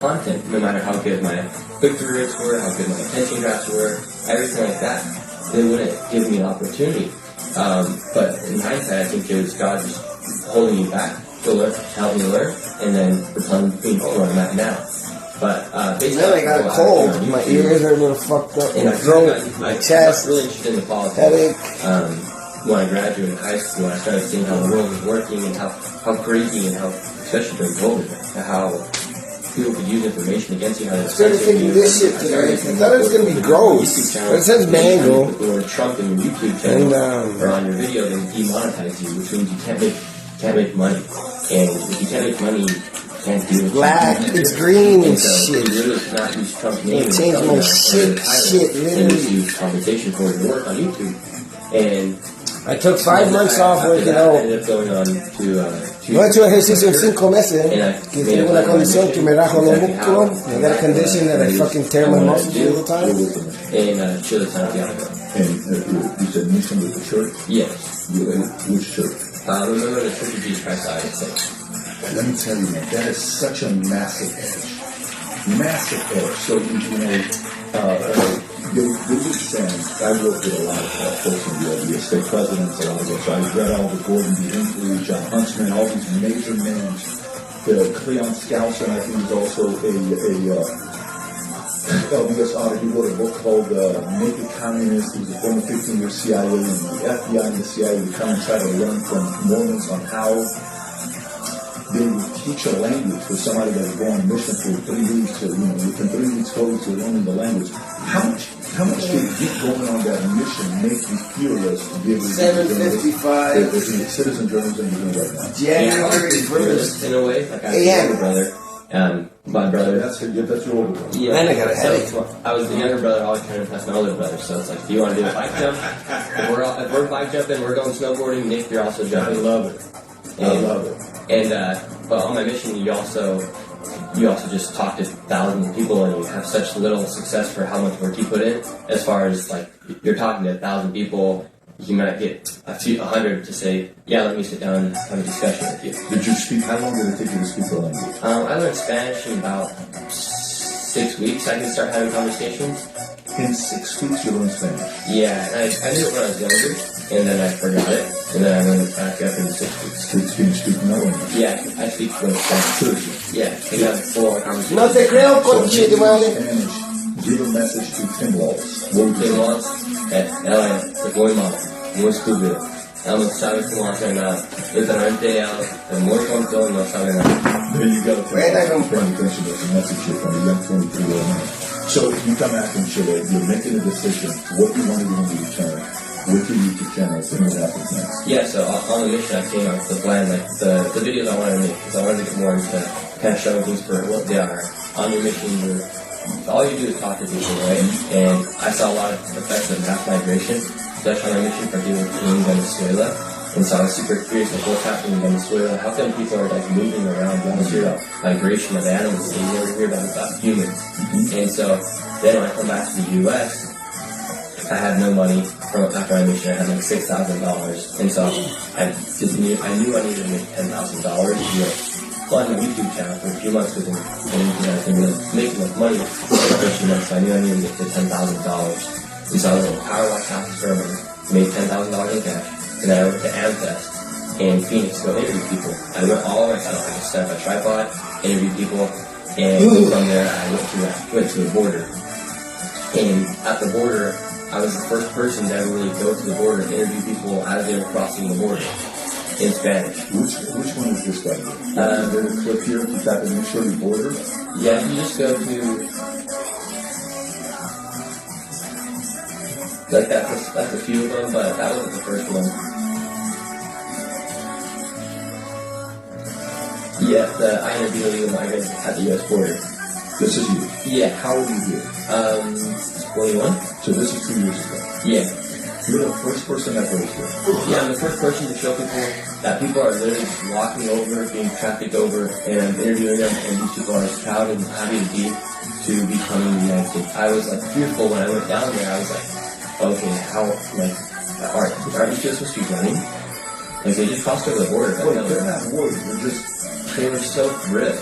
content, no matter how good my click-through rates were, how good my attention graphs were, everything like that, they wouldn't give me an opportunity. But in hindsight, I think it was God just holding me back to learn, to help me learn, and then being where I'm at now. But basically, then I got a cold. My ears are a little fucked up. My throat, my chest, really interested in the politics. headache. When I graduated high school, I started seeing how the world was working and how crazy and how, especially during COVID, how people could use information against you. How they started thinking this shit today. I thought it was going to be gross. But it says mango. Or Trump in your YouTube channel or on your video, they demonetize you, which means you can't make money. And if you can't make money, you can't do it. Black, it's green and shit. You really cannot use Trump's name. It changed my shit, And literally. use compensation for your work on YouTube. And I took 5 months off working out. I ended up going on to No he hecho ejercicio en 5 meses. Que tengo una condición que me rajo los músculos. I got a condition that I fucking tear my muscles all the time. in Chile, Santiago. And you said mission with the church? Yes. Which church? Remember the Church of Jesus Christ, I think. Let me tell you, man, that is such a massive edge. Massive edge. So, David Sands, I worked with a lot of folks in the state presidents, a lot of us. I read all the Gordon B. Hinckley, John Huntsman, all these major names. Cleon Skousen, I think, is also a LDS author. He wrote a book called Naked Communist. He was a former 15-year CIA, and the FBI and the CIA would come and try to learn from Mormons on how they would teach a language for somebody that would go on a mission for 3 weeks, or within 3 weeks, 4 weeks, of learning the language. How much did get going on that mission make you furious to be able to 7:55. citizen journalism you're doing right now? January 1st. In a way, like I have a younger brother. My brother. That's your older brother. Yeah. Man, I got a headache. So, I was the younger brother, always trying to impress my older brother. So it's like, do you want to do a bike jump? If we're bike jumping, we're going snowboarding. Nick, you're also jumping. I love it. But on my mission, you also just talk to thousands of people, and you have such little success for how much work you put in. As far as like you're talking to 1,000 people, you might get 100 to say, yeah, let me sit down and have a discussion with you. Did you speak? How long did it take you to speak the language? I learned Spanish in about 6 weeks. I can start having conversations. In 6 weeks, you learned Spanish. Yeah, and I knew it when I was younger, and then I forgot it, and then I learned it back up in 6 weeks. Can you speak no language? Yeah, I speak fluent Spanish. Yeah, I can have full conversation. No te creo, conche de madre. Spanish. Give a message to Tim Walls. What would you Tim say? Walls, ela é muy malo, muy estúpido. Ela não sabe como hacer nada. Literalmente ela é muy tonto, no sabe nada. There you go. Tim. Right, I don't- Paying attention to the message here from a young 23-year-old man. So you come back from Chile, you're making a decision what you want to do when you return. With your YouTube channel, so what happens next? Yeah, so on the mission I came up with the plan, like the videos I wanted to make, because I wanted to get more into kind of showing things for what they are. On your mission, all you do is talk to people, right? And I saw a lot of effects of mass migration, especially on my mission for people in Venezuela. And so I was super curious of what's happening in Venezuela. How come people are like moving around? You always hear about migration of animals, and you never hear about humans. And so then when I come back to the U.S., I had no money from after my mission. I had like $6,000, and so I knew I needed to make $10,000 a year. Fund a YouTube channel for a few months because I didn't really make enough money for the first few months. So I knew I needed to get to $10,000. And so I was in a power wash house server, made $10,000 in cash, and then I went to Amfest in Phoenix to go interview people. I went all the way. I set up a tripod, interviewed people, and from there I went to the border. And at the border, I was the first person to ever really go to the border and interview people as they were crossing the border in Spanish. Which one is this guy? There's a clip here. You tap in show the border. Yeah, you just go to like that's a few of them, but that wasn't the first one. Yeah, I interviewed illegal migrants at the U.S. border. This is you. Yeah. How old are you here? 21. So this is 2 years ago. Yeah. You're the first person that goes here. Yeah, I'm the first person to show people that people are literally walking over, being trafficked over, and I'm interviewing them, and these people are as proud and happy to be coming to the United States. I was like fearful when I went down there. I was like, okay, how aren't these people supposed to be running? Like they just crossed over the border. Wait, they're not worried. They're just They were so ripped.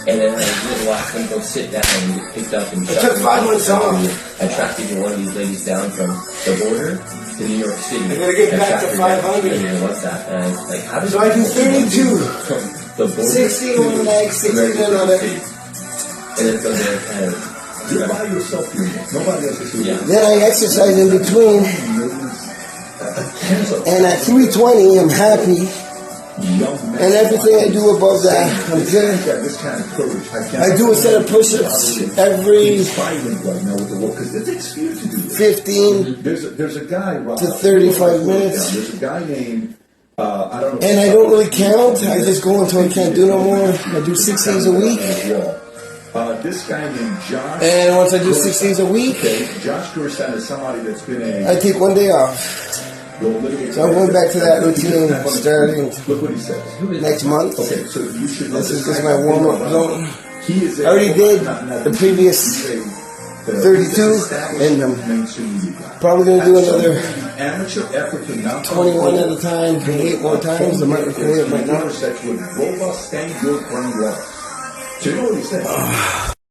And then like this, to watch them go sit down and get picked up and I took 5 months off. I tracked even one of these ladies down from the border to New York City. I gotta get I back tracked to her down 500. and what's that? And I was like, how does So I do 32. from the border 60 on the leg, 60 on the leg. and then from there kind of You're by yourself doing it. Nobody else is doing it. Then I exercise in between. And at 320, I'm happy. And everything I do above that, I'm good. I do a set of push-ups every 15 There's a guy, Rob, to 35 minutes. There's a guy named, I don't know. And I don't really count. I just go until I can't do no more. I do 6 days a week. This guy named Josh. And once I do 6 days a week, Josh Gerson is somebody that's been I take 1 day off. So I'm going back to that routine starting Look what he says. next month. Okay, so you should know This is just my warm-up zone. He is I already did the previous 32, and I'm probably going to do another 21 at a time, 8 more times. I might record it right now. Robust and good brain water. So you know what he said?